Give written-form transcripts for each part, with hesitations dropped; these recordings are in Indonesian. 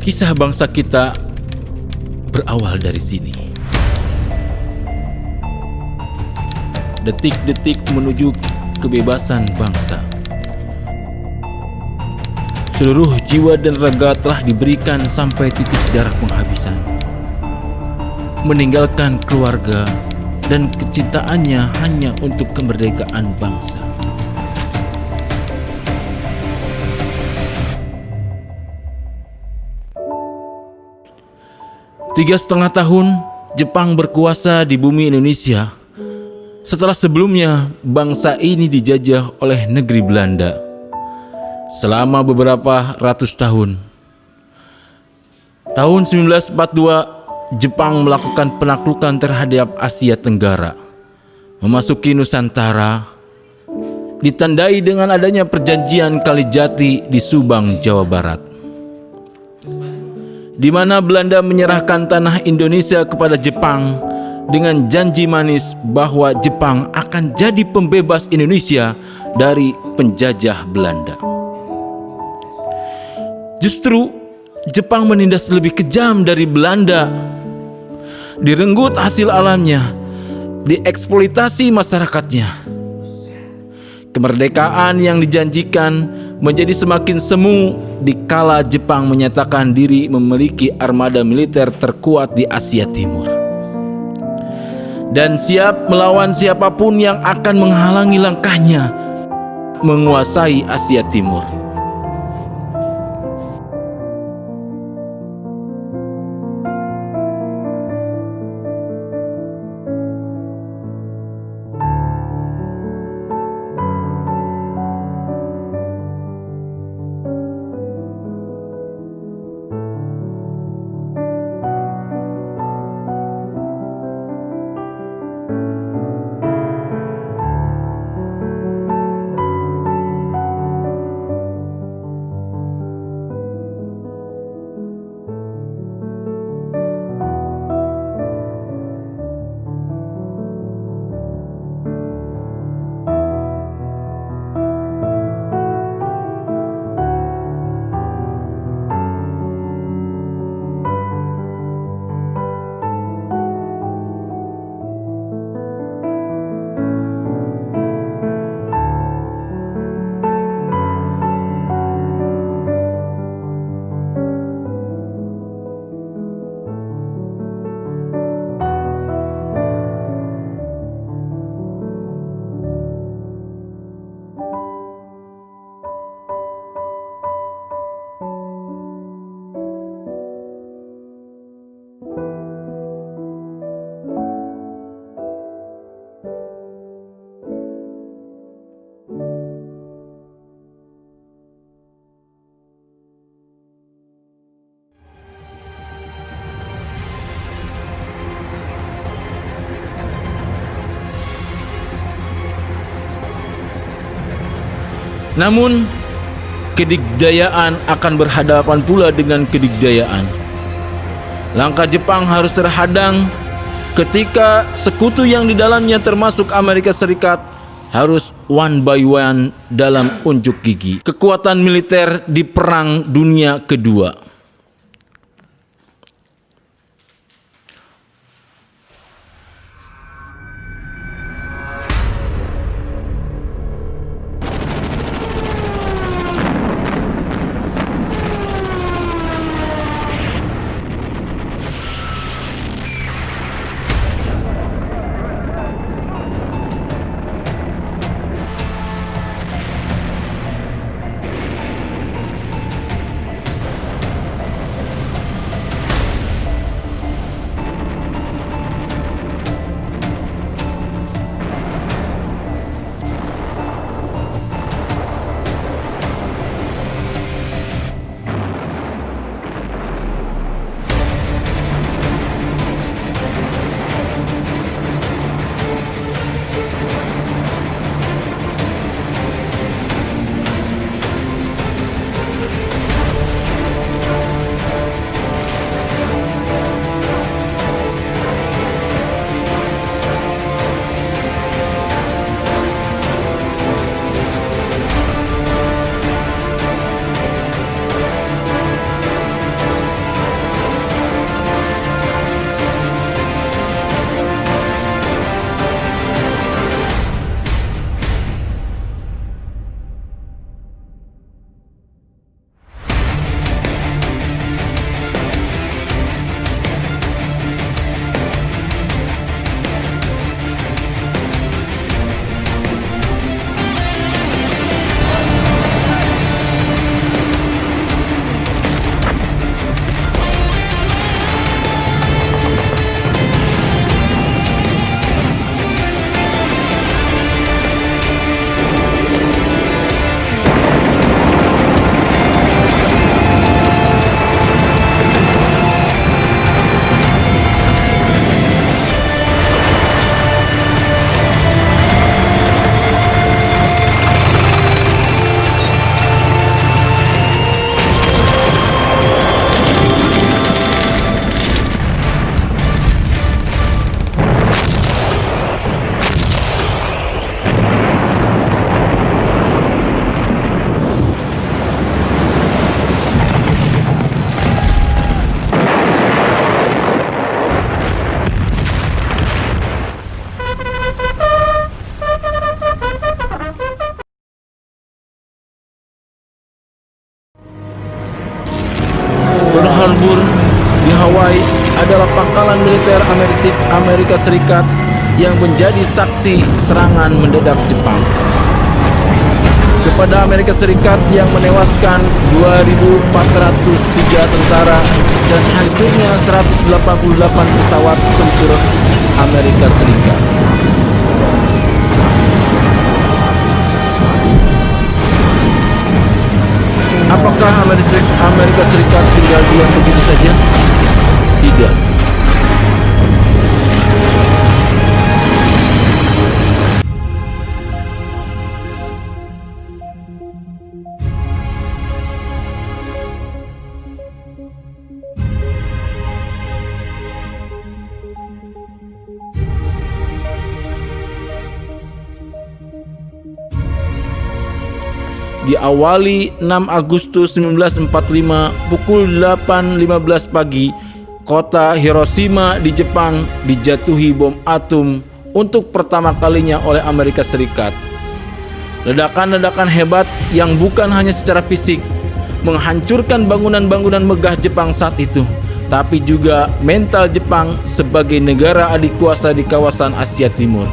Kisah bangsa kita berawal dari sini. Detik-detik menuju kebebasan bangsa. Seluruh jiwa dan raga telah diberikan sampai titik darah penghabisan. Meninggalkan keluarga dan kecintaannya hanya untuk kemerdekaan bangsa. Tiga setengah tahun Jepang berkuasa di bumi Indonesia setelah sebelumnya bangsa ini dijajah oleh negeri Belanda selama beberapa ratus tahun. Tahun 1942 Jepang melakukan penaklukan terhadap Asia Tenggara, memasuki Nusantara, ditandai dengan adanya perjanjian Kalijati di Subang, Jawa Barat, di mana Belanda menyerahkan tanah Indonesia kepada Jepang dengan janji manis bahwa Jepang akan jadi pembebas Indonesia dari penjajah Belanda. Justru Jepang menindas lebih kejam dari Belanda. Direnggut hasil alamnya, dieksploitasi masyarakatnya. Kemerdekaan yang dijanjikan menjadi semakin semu dikala Jepang menyatakan diri memiliki armada militer terkuat di Asia Timur dan siap melawan siapapun yang akan menghalangi langkahnya menguasai Asia Timur. Namun, kedikdayaan akan berhadapan pula dengan kedikdayaan. Langkah Jepang harus terhadang ketika sekutu yang di dalamnya termasuk Amerika Serikat harus one by one dalam unjuk gigi kekuatan militer di Perang Dunia Kedua. nasib Amerika Serikat yang menjadi saksi serangan mendadak Jepang. Kepada Amerika Serikat yang menewaskan 2.403 tentara dan hancurnya 188 pesawat tempur Amerika Serikat. Apakah Amerika Serikat tinggal diam begitu saja? Tidak. Diawali 6 Agustus 1945 pukul 8.15 pagi, kota Hiroshima di Jepang dijatuhi bom atom untuk pertama kalinya oleh Amerika Serikat. Ledakan-ledakan hebat yang bukan hanya secara fisik menghancurkan bangunan-bangunan megah Jepang saat itu, tapi juga mental Jepang sebagai negara adik kuasa di kawasan Asia Timur.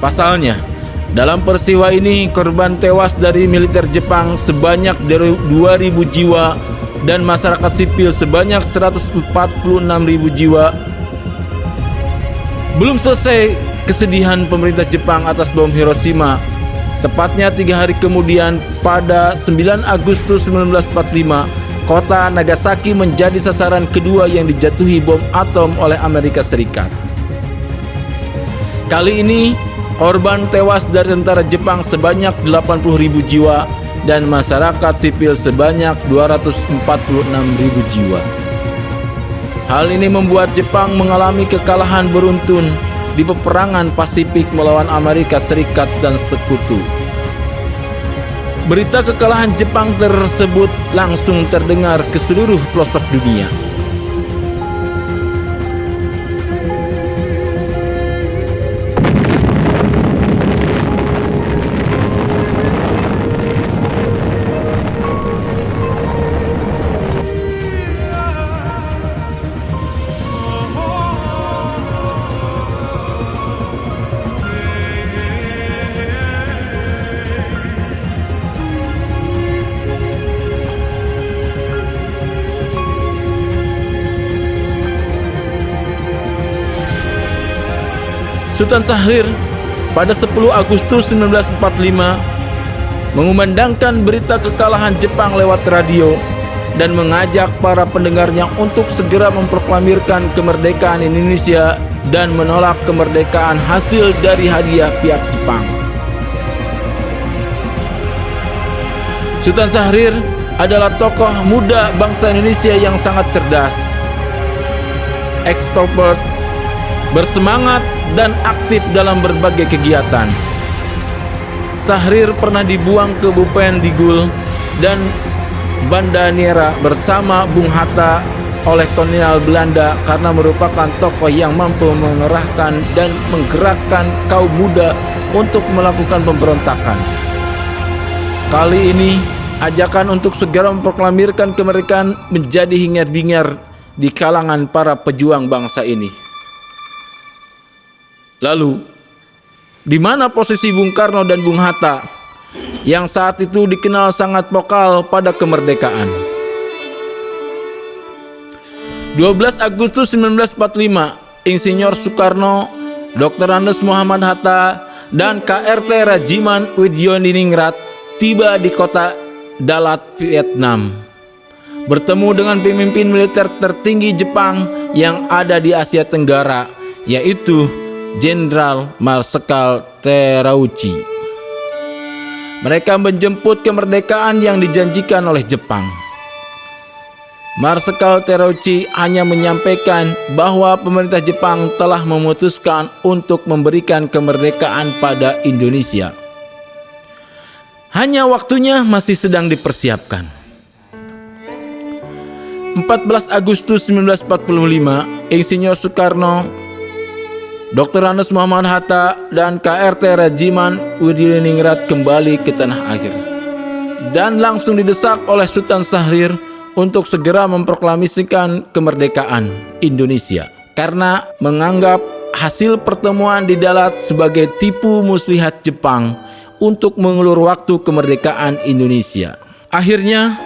Pasalnya, dalam peristiwa ini korban tewas dari militer Jepang sebanyak 2.000 jiwa dan masyarakat sipil sebanyak 146.000 jiwa. Belum selesai kesedihan pemerintah Jepang atas bom Hiroshima. Tepatnya 3 hari kemudian pada 9 Agustus 1945, kota Nagasaki menjadi sasaran kedua yang dijatuhi bom atom oleh Amerika Serikat. Kali ini korban tewas dari tentara Jepang sebanyak 80.000 jiwa dan masyarakat sipil sebanyak 246.000 jiwa. Hal ini membuat Jepang mengalami kekalahan beruntun di peperangan Pasifik melawan Amerika Serikat dan sekutu. Berita kekalahan Jepang tersebut langsung terdengar ke seluruh pelosok dunia. Sultan Syahrir pada 10 Agustus 1945 mengumandangkan berita kekalahan Jepang lewat radio dan mengajak para pendengarnya untuk segera memproklamirkan kemerdekaan Indonesia dan menolak kemerdekaan hasil dari hadiah pihak Jepang. Sultan Syahrir adalah tokoh muda bangsa Indonesia yang sangat cerdas, ekstrovert, bersemangat dan aktif dalam berbagai kegiatan. Syahrir pernah dibuang ke Bupendigul dan Banda Neira bersama Bung Hatta oleh kolonial Belanda karena merupakan tokoh yang mampu mengerahkan dan menggerakkan kaum muda untuk melakukan pemberontakan. Kali ini, ajakan untuk segera memproklamirkan kemerdekaan menjadi hingar-bingar di kalangan para pejuang bangsa ini. Lalu, di mana posisi Bung Karno dan Bung Hatta yang saat itu dikenal sangat vokal pada kemerdekaan? 12 Agustus 1945, Insinyur Soekarno, Dr. Andes Muhammad Hatta, dan KRT Rajiman Widyodiningrat tiba di kota Dalat, Vietnam, bertemu dengan pemimpin militer tertinggi Jepang yang ada di Asia Tenggara, yaitu Jenderal Marsekal Terauchi. Mereka menjemput kemerdekaan yang dijanjikan oleh Jepang. Marsekal Terauchi hanya menyampaikan bahwa pemerintah Jepang telah memutuskan untuk memberikan kemerdekaan pada Indonesia. Hanya waktunya masih sedang dipersiapkan. 14 Agustus 1945, Insinyur Soekarno, Dr. Andes Muhammad Hatta, dan KRT Rajiman Widyodiningrat kembali ke tanah air dan langsung didesak oleh Sultan Syahrir untuk segera memproklamasikan kemerdekaan Indonesia karena menganggap hasil pertemuan di Dalat sebagai tipu muslihat Jepang untuk mengulur waktu kemerdekaan Indonesia. Akhirnya,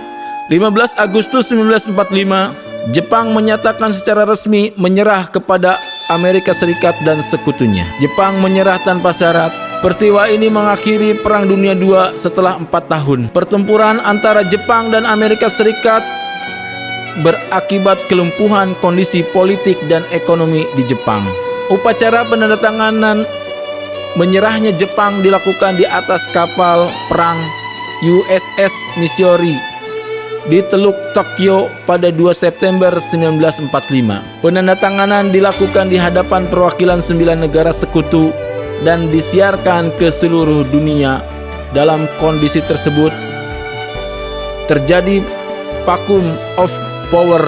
15 Agustus 1945, Jepang menyatakan secara resmi menyerah kepada Amerika Serikat dan sekutunya. Jepang menyerah tanpa syarat. Peristiwa ini mengakhiri Perang Dunia II setelah 4 tahun. Pertempuran antara Jepang dan Amerika Serikat berakibat kelumpuhan kondisi politik dan ekonomi di Jepang. Upacara penandatanganan menyerahnya Jepang dilakukan di atas kapal perang USS Missouri di Teluk Tokyo pada 2 September 1945. Penandatanganan dilakukan di hadapan perwakilan 9 negara sekutu dan disiarkan ke seluruh dunia. Dalam kondisi tersebut terjadi vacuum of power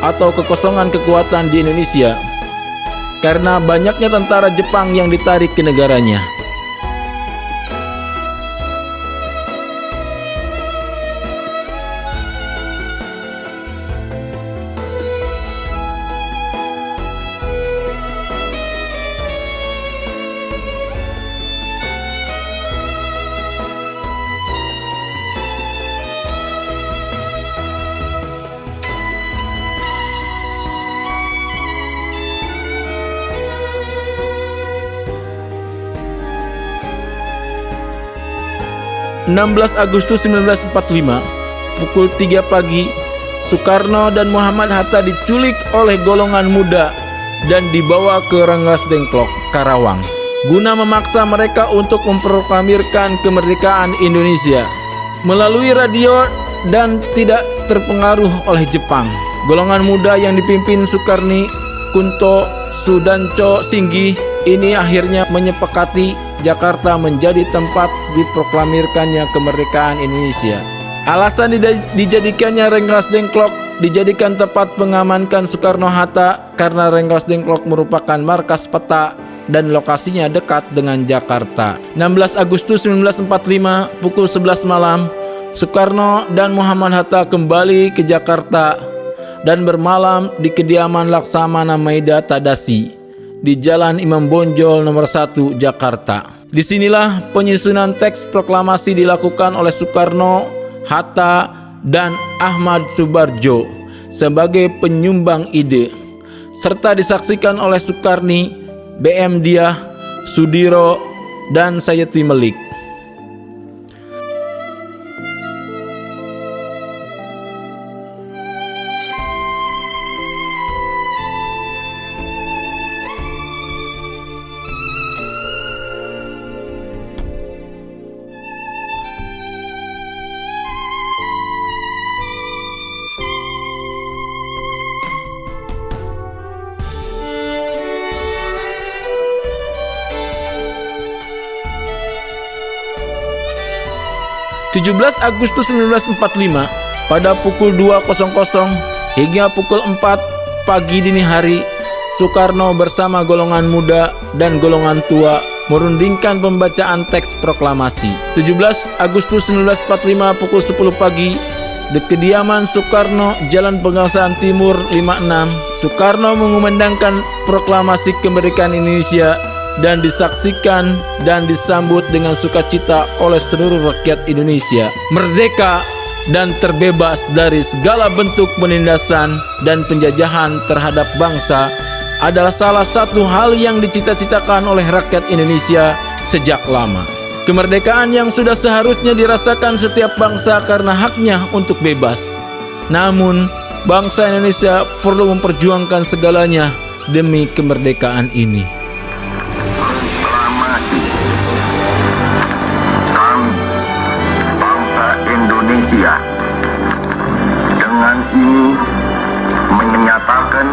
atau kekosongan kekuatan di Indonesia karena banyaknya tentara Jepang yang ditarik ke negaranya. (16 Agustus 1945) pukul 3 pagi, Soekarno dan Muhammad Hatta diculik oleh golongan muda dan dibawa ke Rengas Dengklok, Karawang, guna memaksa mereka untuk memproklamirkan kemerdekaan Indonesia melalui radio dan tidak terpengaruh oleh Jepang. Golongan muda yang dipimpin Sukarni, Kunto, Sudanco Singgi ini akhirnya menyepakati Jakarta menjadi tempat diproklamirkannya kemerdekaan Indonesia. Alasan dijadikannya Rengas Dengklok dijadikan tempat mengamankan Soekarno-Hatta karena Rengas Dengklok merupakan markas peta dan lokasinya dekat dengan Jakarta. 16 Agustus 1945 pukul 11 malam, Soekarno dan Muhammad Hatta kembali ke Jakarta dan bermalam di kediaman Laksamana Maida Tadashi di Jalan Imam Bonjol nomor 1 Jakarta. Disinilah penyusunan teks proklamasi dilakukan oleh Soekarno, Hatta, dan Ahmad Subarjo sebagai penyumbang ide, serta disaksikan oleh Sukarni, BM Diah, Sudiro, dan Sayeti Melik. (17 Agustus 1945 pada pukul 2.00 hingga pukul 4 pagi dini hari, Soekarno bersama golongan muda dan golongan tua merundingkan pembacaan teks proklamasi. 17 Agustus 1945 pukul 10 pagi di kediaman Soekarno, Jalan Pegangsaan Timur 56, Soekarno mengumandangkan proklamasi kemerdekaan Indonesia dan disaksikan dan disambut dengan sukacita oleh seluruh rakyat Indonesia, merdeka dan terbebas dari segala bentuk penindasan dan penjajahan terhadap bangsa adalah salah satu hal yang dicita-citakan oleh rakyat Indonesia sejak lama. Kemerdekaan yang sudah seharusnya dirasakan setiap bangsa karena haknya untuk bebas. Namun, bangsa Indonesia perlu memperjuangkan segalanya demi kemerdekaan ini. Dengan ini menyatakan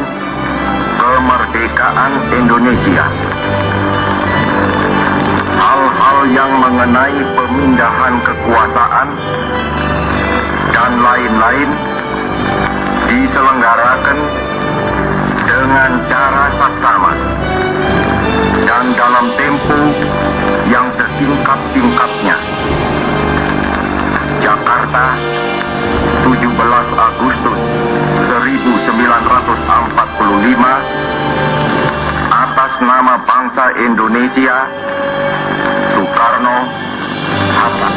kemerdekaan Indonesia. Hal-hal yang mengenai pemindahan kekuasaan dan lain-lain diselenggarakan dengan cara saksama dan dalam tempo yang sesingkat-singkatnya. Jakarta, 17 Agustus bangsa Indonesia, Soekarno-Hatta.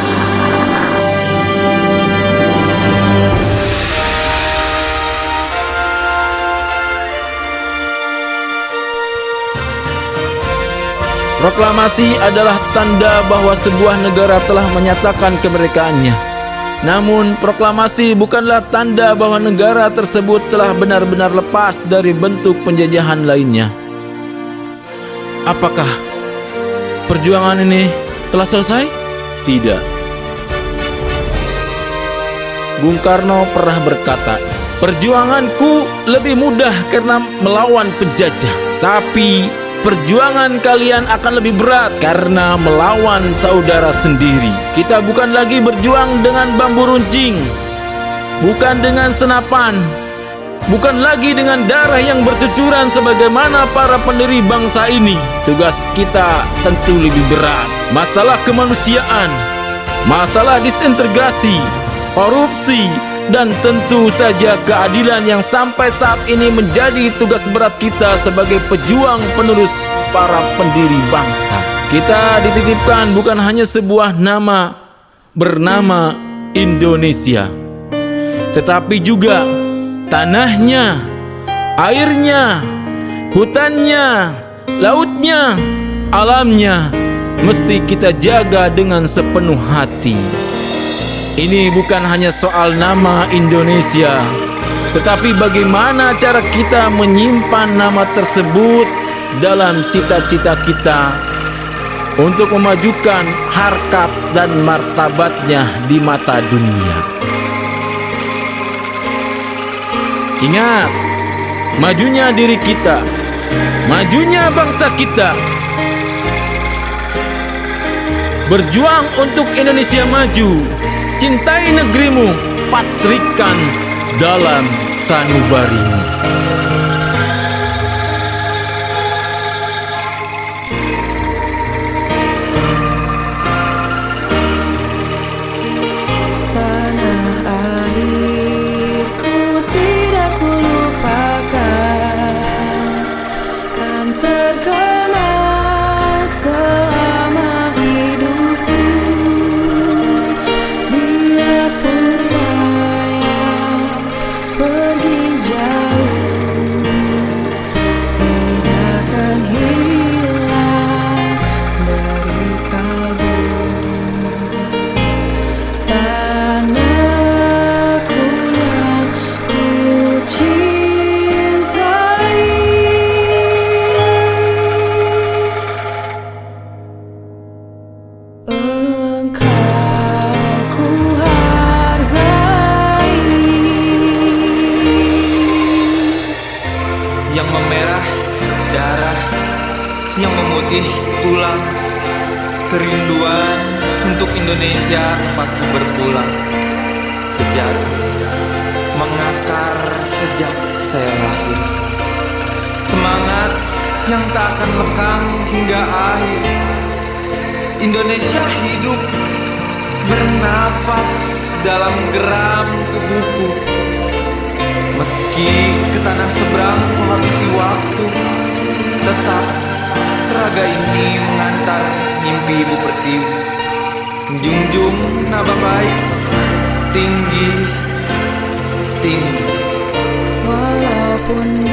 Proklamasi adalah tanda bahwa sebuah negara telah menyatakan kemerdekaannya. Namun, proklamasi bukanlah tanda bahwa negara tersebut telah benar-benar lepas dari bentuk penjajahan lainnya. Apakah perjuangan ini telah selesai? Tidak. Bung Karno pernah berkata, "Perjuanganku lebih mudah karena melawan penjajah, tapi perjuangan kalian akan lebih berat karena melawan saudara sendiri." Kita bukan lagi berjuang dengan bambu runcing, bukan dengan senapan, bukan lagi dengan darah yang bercucuran sebagaimana para pendiri bangsa ini. Tugas kita tentu lebih berat. Masalah kemanusiaan, masalah disintegrasi, korupsi, dan tentu saja keadilan yang sampai saat ini menjadi tugas berat kita sebagai pejuang penerus para pendiri bangsa. Kita dititipkan bukan hanya sebuah nama bernama Indonesia, tetapi juga tanahnya, airnya, hutannya, lautnya, alamnya mesti kita jaga dengan sepenuh hati. Ini bukan hanya soal nama Indonesia, tetapi bagaimana cara kita menyimpan nama tersebut dalam cita-cita kita untuk memajukan harkat dan martabatnya di mata dunia. Ingat, majunya diri kita, majunya bangsa kita. Berjuang untuk Indonesia maju. Cintai negerimu, patrikan dalam sanubarimu. Tanah airku tidak kulupakan, kan terkenal selama hidupku. Biarpun saya pergi jauh, tidak akan hilang dari kalbu. Tanahku yang ku cintai, engkau ku hargai. Yang memerah darah, yang memutih tulang, kerinduan untuk Indonesia tempatku berpulang. Sejati mengakar sejak saya lahir, semangat yang tak akan lekang hingga akhir. Indonesia hidup bernafas dalam geram tubuhku. Meski ke tanah seberang ku habisi waktu, tetap raga ini mengantar mimpi ibu pertiwi. Junjung nama baik, tinggi, tinggi. Walaupun